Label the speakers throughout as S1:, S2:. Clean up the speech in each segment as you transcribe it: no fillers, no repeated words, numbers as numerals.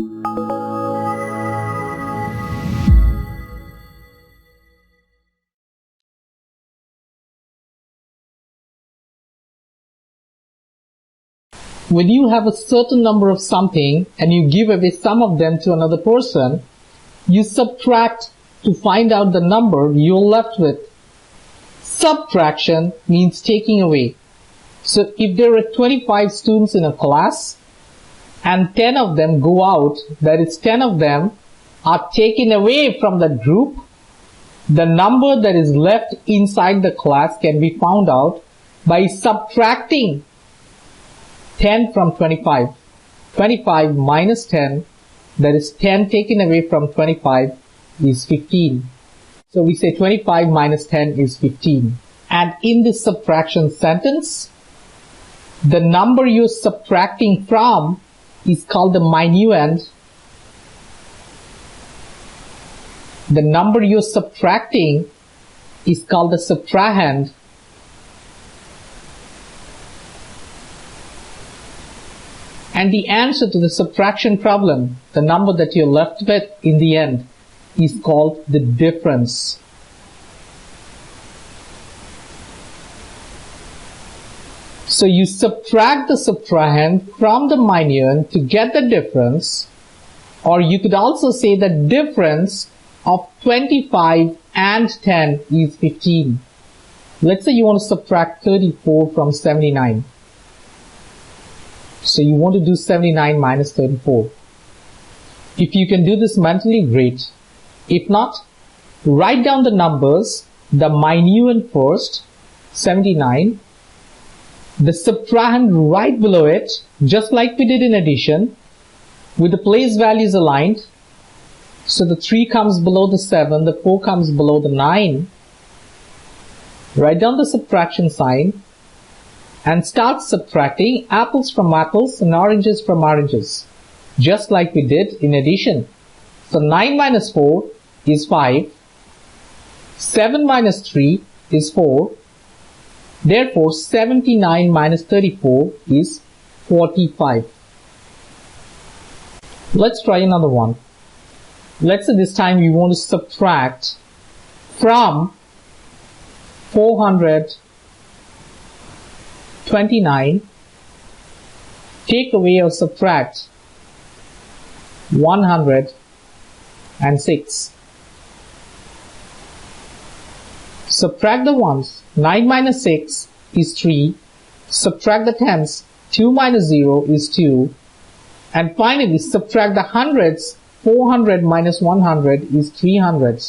S1: When you have a certain number of something and you give away some of them to another person, you subtract to find out the number you're left with. Subtraction means taking away. So if there are 25 students in a class and 10 of them go out, that is 10 of them are taken away from the group, the number that is left inside the class can be found out by subtracting 10 from 25. 25 minus 10, that is 10 taken away from 25, is 15. So we say 25 minus 10 is 15. And in this subtraction sentence, the number you're subtracting from is called the minuend. The number you're subtracting is called the subtrahend. And the answer to the subtraction problem, the number that you're left with in the end, is called the difference. So you subtract the subtrahend from the minuend to get the difference, or you could also say the difference of 25 and 10 is 15. Let's say you want to subtract 34 from 79. So you want to do 79 minus 34. If you can do this mentally, great. If not, write down the numbers, the minuend first, 79, the subtrahend right below it, just like we did in addition, with the place values aligned. So the 3 comes below the 7, the 4 comes below the 9. Write down the subtraction sign and start subtracting apples from apples and oranges from oranges, just like we did in addition. So 9 minus 4 is 5, 7 minus 3 is 4, therefore 79 minus 34 is 45. Let's try another one. Let's say this time we want to subtract from 429, take away or subtract 106. Subtract the ones. 9 minus 6 is 3. Subtract the tens. 2 minus 0 is 2. And finally, subtract the hundreds. 400 minus 100 is 300.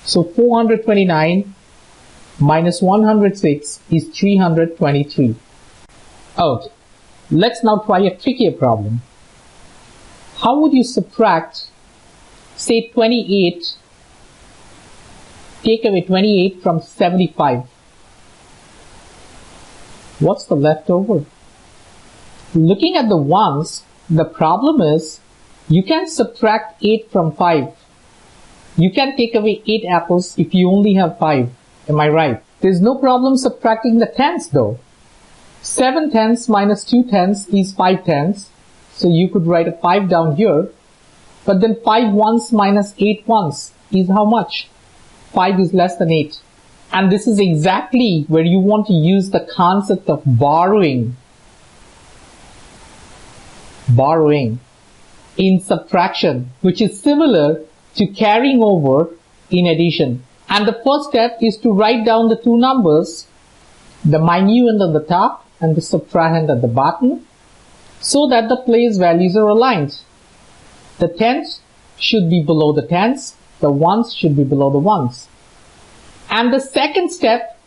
S1: So 429 minus 106 is 323. Okay, let's now try a trickier problem. How would you subtract, say 28, take away 28 from 75? What's the leftover? Looking at the ones, the problem is you can subtract 8 from 5. You can take away 8 apples if you only have 5. Am I right? There's no problem subtracting the tens though. 7 tenths minus 2 tenths is 5 tenths. So you could write a 5 down here. But then 5 ones minus 8 ones is how much? 5 is less than 8. And this is exactly where you want to use the concept of borrowing. Borrowing in subtraction, which is similar to carrying over in addition. And the first step is to write down the two numbers, the minuend at the top and the subtrahend at the bottom, so that the place values are aligned. The tens should be below the tens, the ones should be below the ones. And the second step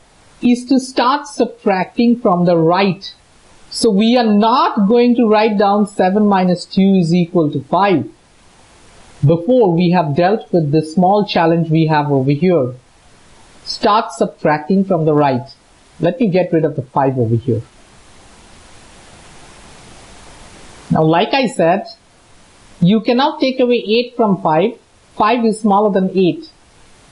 S1: is to start subtracting from the right. So we are not going to write down 7 minus 2 is equal to 5 before we have dealt with this small challenge we have over here. Start subtracting from the right. Let me get rid of the 5 over here. Now, like I said, you cannot take away 8 from 5. 5 is smaller than 8.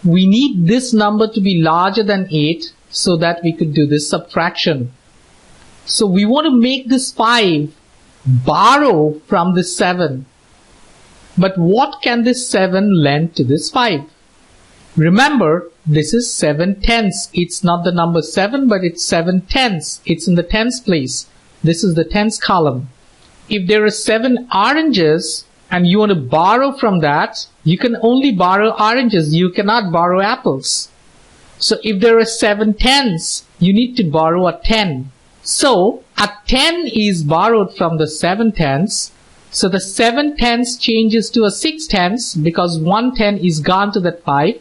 S1: We need this number to be larger than 8 so that we could do this subtraction. So we want to make this 5 borrow from this 7. But what can this 7 lend to this 5? Remember, this is 7/10. It's not the number 7, but it's 7/10. It's in the tens place. This is the tens column. If there are 7 oranges and you want to borrow from that, you can only borrow oranges. You cannot borrow apples. So if there are 7 tens, you need to borrow a 10. So a 10 is borrowed from the 7 tens. So the 7 tens changes to a 6 tens because 1 10 is gone to that 5.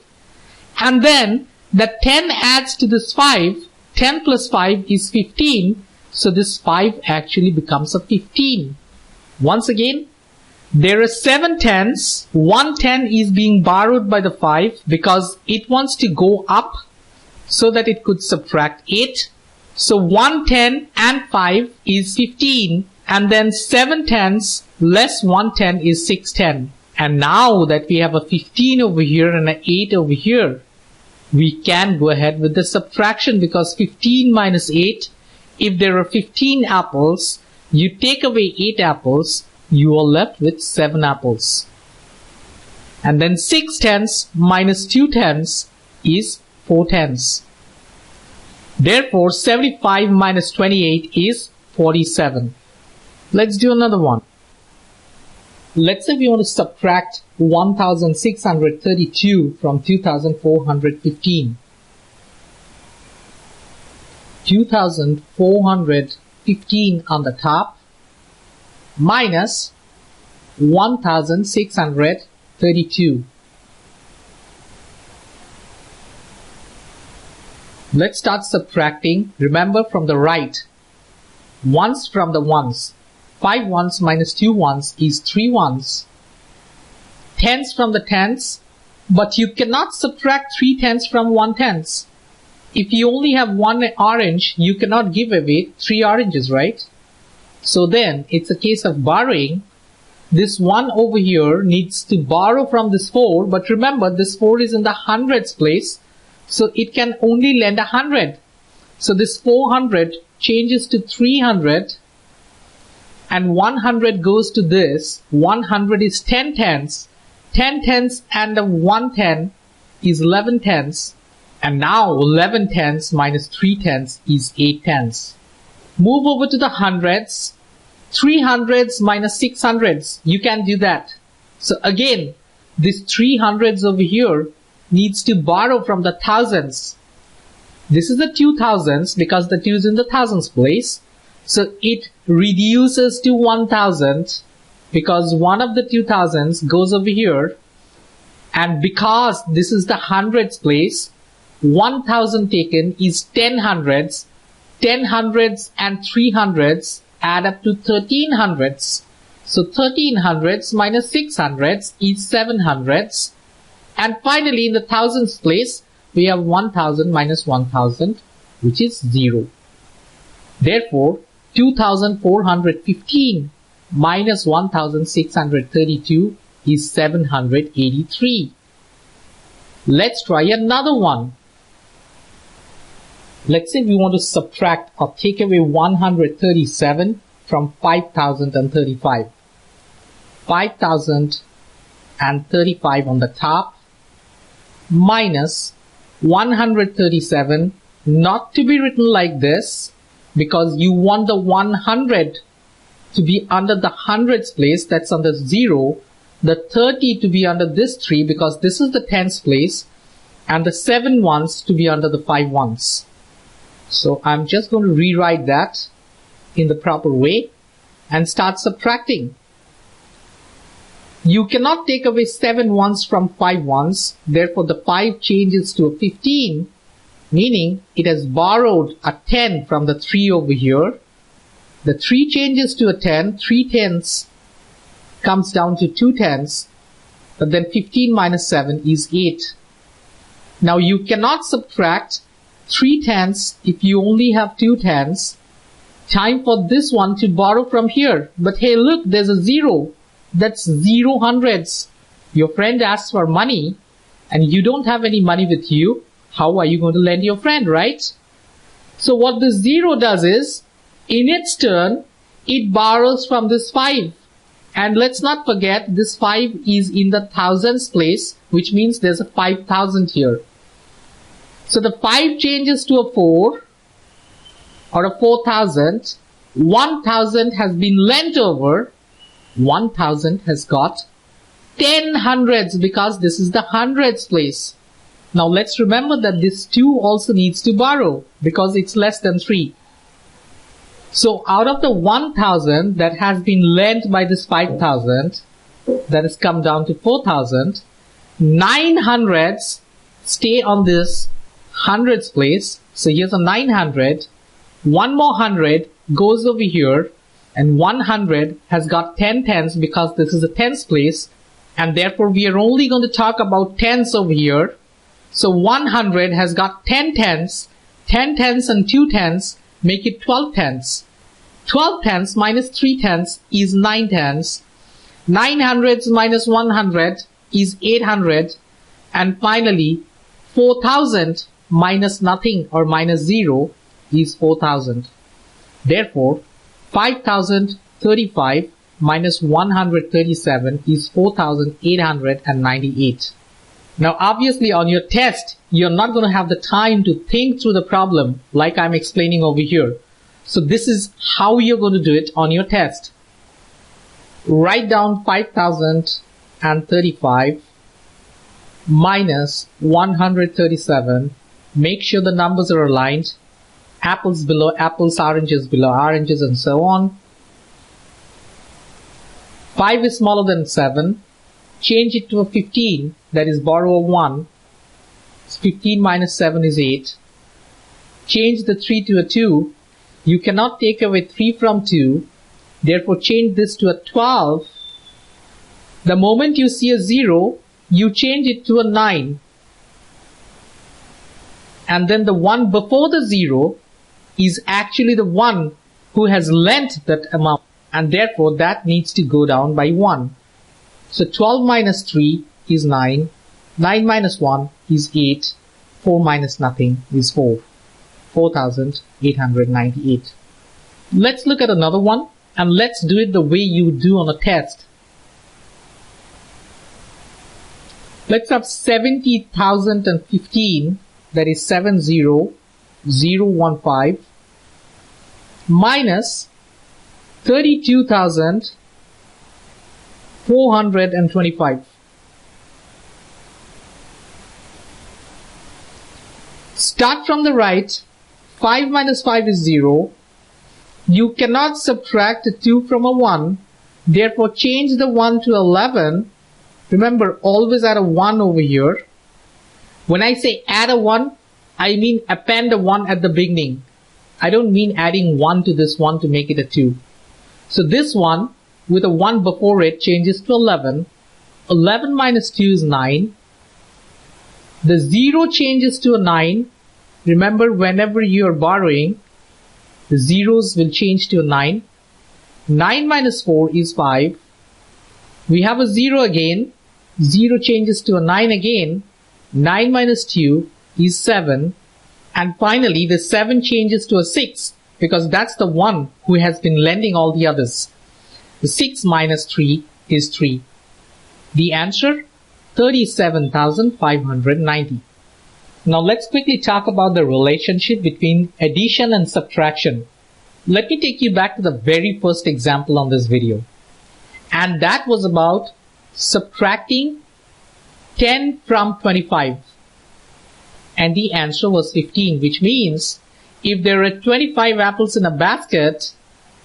S1: And then the 10 adds to this 5. 10 plus 5 is 15. So this 5 actually becomes a 15. Once again, there are 7 tens. 1 10 is being borrowed by the 5 because it wants to go up so that it could subtract 8. So 1 10 and 5 is 15. And then 7 tens less 1 10 is 6 10. And now that we have a 15 over here and an 8 over here, we can go ahead with the subtraction because 15 minus 8, if there are 15 apples, you take away 8 apples, you are left with 7 apples. And then 6 tenths minus 2 tenths is 4 tenths. Therefore, 75 minus 28 is 47. Let's do another one. Let's say we want to subtract 1632 from 2415. 2415 on the top minus 1632. Let's start subtracting. Remember from the right. Ones from the ones. 5 ones minus 2 ones is 3 ones. Tens from the tens, but you cannot subtract 3 tenths from 1 tenth. If you only have 1 orange, you cannot give away 3 oranges, right? So then, it's a case of borrowing. This 1 over here needs to borrow from this 4, but remember, this 4 is in the hundreds place, so it can only lend 100. So this 400 changes to 300, and 100 goes to this. 100 is 10 tenths. 10 tenths and the 1 10 is 11 tenths. And now 11 tenths minus 3 tenths is 8 tenths. Move over to the hundreds. 3 hundreds minus 6 hundreds. You can do that. So again, this 3 hundreds over here needs to borrow from the thousands. This is the 2000s because the 2 is in the thousands place. So it reduces to 1000 because one of the 2000s goes over here. And because this is the hundreds place, 1000 taken is 10 hundreds. 10 hundreds and 3 hundreds add up to 13 hundreds. So 13 hundreds minus 6 hundreds is 7 hundreds. And finally in the thousands place, we have 1000 minus 1000, which is 0. Therefore, 2415 minus 1632 is 783. Let's try another one. Let's say we want to subtract or take away 137 from 5035. 5035 on the top minus 137, not to be written like this because you want the 100 to be under the hundreds place, that's under 0, the 30 to be under this 3 because this is the tens place, and the 7 ones to be under the 5 ones. So I'm just going to rewrite that in the proper way and start subtracting. You cannot take away 7 ones from 5 ones, therefore the 5 changes to a 15, meaning it has borrowed a 10 from the 3 over here. The 3 changes to a 10, 3 tenths comes down to 2 tenths, but then 15 minus 7 is 8. Now you cannot subtract 3 tenths if you only have 2 tenths. Time for this one to borrow from here. But hey, look, there's a 0. That's 0 hundreds. Your friend asks for money and you don't have any money with you. How are you going to lend your friend, right? So what this 0 does is, in its turn, it borrows from this 5. And let's not forget this 5 is in the thousands place, which means there's a 5,000 here. So the 5 changes to a 4 or a 4,000. 1,000 has been lent over. 1,000 has got 10 hundreds because this is the hundreds place. Now let's remember that this 2 also needs to borrow because it's less than 3. So out of the 1,000 that has been lent by this 5,000, that has come down to 4,000, 900s stay on this hundreds place. So here's a 900. One more 100 goes over here, and 100 has got 10 tens because this is a tens place, and therefore we are only going to talk about tens over here. So 100 has got 10 tens, 10 tens and 2 tens make it 12 tens. 12 tens minus 3 tens is 9 tens. 900s minus 100 is 800. And finally, 4,000 minus nothing or minus 0 is 4,000. Therefore, 5,035 minus 137 is 4,898. Now obviously on your test, you're not going to have the time to think through the problem like I'm explaining over here. So this is how you're going to do it on your test. Write down 5,035 minus 137. Make sure the numbers are aligned. Apples below apples, oranges below oranges, and so on. 5 is smaller than 7. Change it to a 15, that is borrow a 1. 15 minus 7 is 8. Change the 3 to a 2. You cannot take away 3 from 2. Therefore, change this to a 12. The moment you see a 0, you change it to a 9. And then the one before the 0 is actually the one who has lent that amount. And therefore, that needs to go down by 1. So 12 minus 3 is 9. 9 minus 1 is 8. 4 minus nothing is 4. 4,898. Let's look at another one, and let's do it the way you do on a test. Let's have 70,015, that is 70015, minus 32,425. Start from the right. 5 minus 5 is 0. You cannot subtract a 2 from a 1. Therefore, change the 1 to 11. Remember, always add a 1 over here. When I say add a 1, I mean append a 1 at the beginning. I don't mean adding 1 to this 1 to make it a 2. So this one, with a 1 before it, changes to 11. 11 minus 2 is 9. The 0 changes to a 9. Remember, whenever you are borrowing, the zeros will change to a 9. 9 minus 4 is 5. We have a 0 again. 0 changes to a 9 again. 9 minus 2 is 7. And finally, the 7 changes to a 6 because that's the one who has been lending all the others. The 6 minus 3 is 3. The answer, 37,590. Now let's quickly talk about the relationship between addition and subtraction. Let me take you back to the very first example on this video. And that was about subtracting 10 from 25. And the answer was 15, which means if there are 25 apples in a basket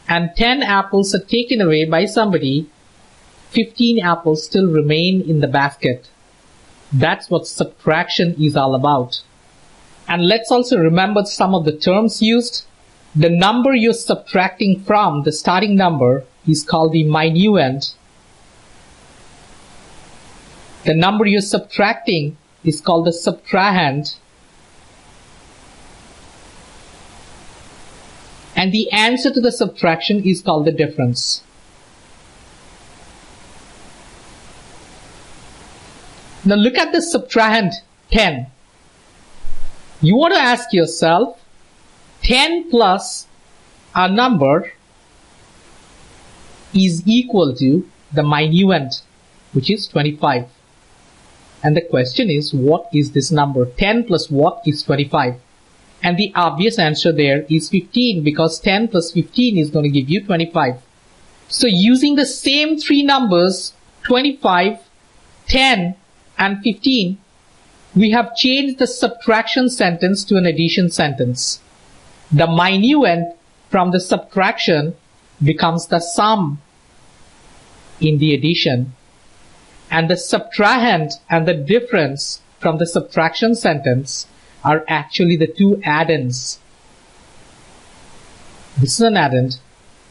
S1: and 10 apples are taken away by somebody, 15 apples still remain in the basket. That's what subtraction is all about. And let's also remember some of the terms used. The number you're subtracting from, the starting number, is called the minuend. The number you're subtracting is called the subtrahend. And the answer to the subtraction is called the difference. Now look at the subtrahend 10. You want to ask yourself, 10 plus a number is equal to the minuend, which is 25. And the question is, what is this number? 10 plus what is 25? And the obvious answer there is 15, because 10 plus 15 is going to give you 25. So using the same three numbers, 25, 10, and 15, we have changed the subtraction sentence to an addition sentence. The minuend from the subtraction becomes the sum in the addition, and the subtrahend and the difference from the subtraction sentence are actually the two addends. This is an addend,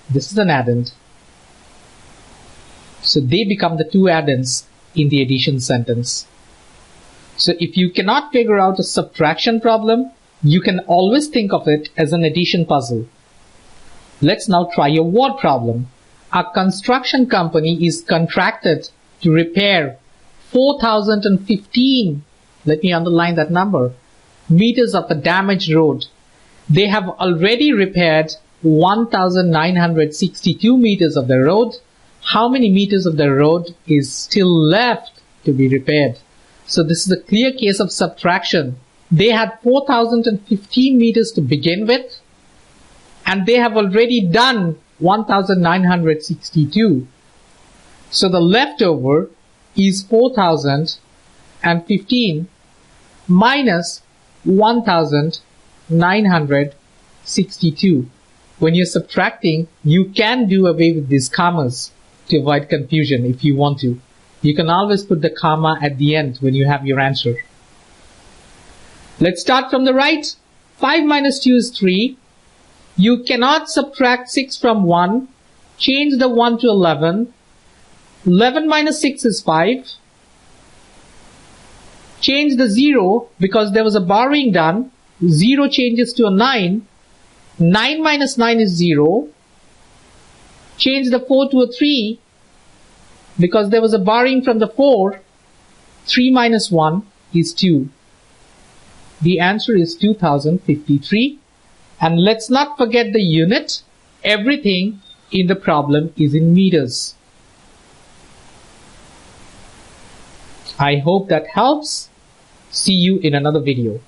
S1: this is an addend. So they become the two addends in the addition sentence. So if you cannot figure out a subtraction problem, you can always think of it as an addition puzzle. Let's now try a word problem. A construction company is contracted to repair 4,015, let me underline that number, meters of a damaged road. They have already repaired 1,962 meters of the road. How many meters of the road is still left to be repaired? So this is a clear case of subtraction. They had 4,015 meters to begin with, and they have already done 1,962. So the leftover is 4,015 minus 1,962. When you're subtracting, you can do away with these commas to avoid confusion if you want to. You can always put the comma at the end when you have your answer. Let's start from the right. 5 minus 2 is 3. You cannot subtract 6 from 1. Change the 1 to 11. 11 minus 6 is 5. Change the 0 because there was a borrowing done. 0 changes to a 9. 9 minus 9 is 0. Change the 4 to a 3 because there was a borrowing from the 4. 3 minus 1 is 2. The answer is 2053. And let's not forget the unit. Everything in the problem is in meters. I hope that helps. See you in another video.